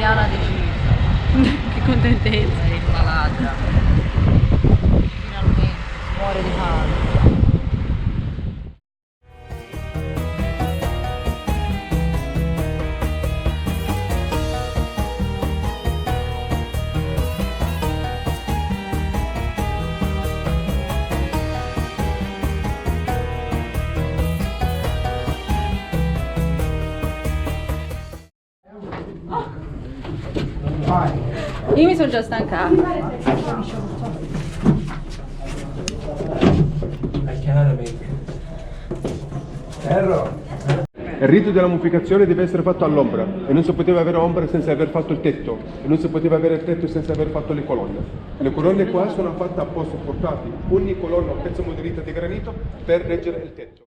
Piana di Giza. Che contentezza. È una ladra. Finalmente muore di fame. Io mi sono già stancata. Il rito della mummificazione deve essere fatto all'ombra e non si poteva avere ombra senza aver fatto il tetto e non si poteva avere il tetto senza aver fatto le colonne. Le colonne qua sono fatte apposta, portate ogni colonna a un pezzo moderito di granito per reggere il tetto.